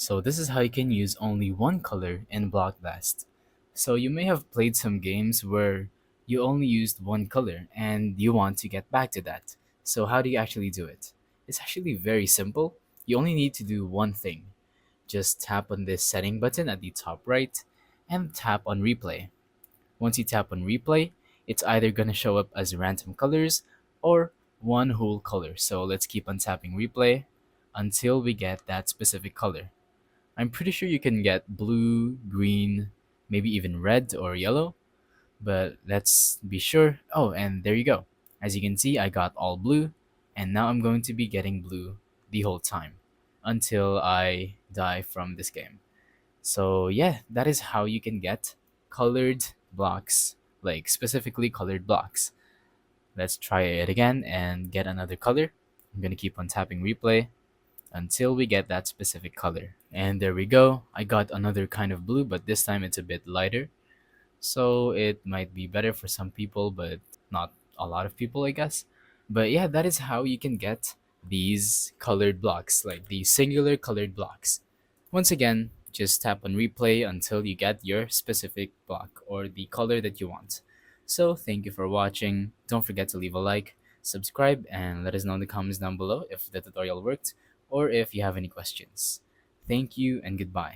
So this is how you can use only one color in Block Blast. So you may have played some games where you only used one color and you want to get back to that. So how do you actually do it? It's actually very simple. You only need to do one thing. Just tap on this setting button at the top right and tap on replay. Once you tap on replay, it's either going to show up as random colors or one whole color. So let's keep on tapping replay until we get that specific color. I'm pretty sure you can get blue, green, maybe even red or yellow, but let's be sure. Oh, and there you go. As you can see, I got all blue, and now I'm going to be getting blue the whole time until I die from this game. So, yeah, that is how you can get colored blocks, like specifically colored blocks. Let's try it again and get another color. I'm gonna keep on tapping replay until we get that specific color. And there we go. I got another kind of blue, but this time it's a bit lighter. So it might be better for some people, but not a lot of people, I guess. But yeah, that is how you can get these colored blocks, like the singular colored blocks. Once again, just tap on replay until you get your specific block or the color that you want. So thank you for watching. Don't forget to leave a like, subscribe, and let us know in the comments down below if the tutorial worked or if you have any questions. Thank you and goodbye.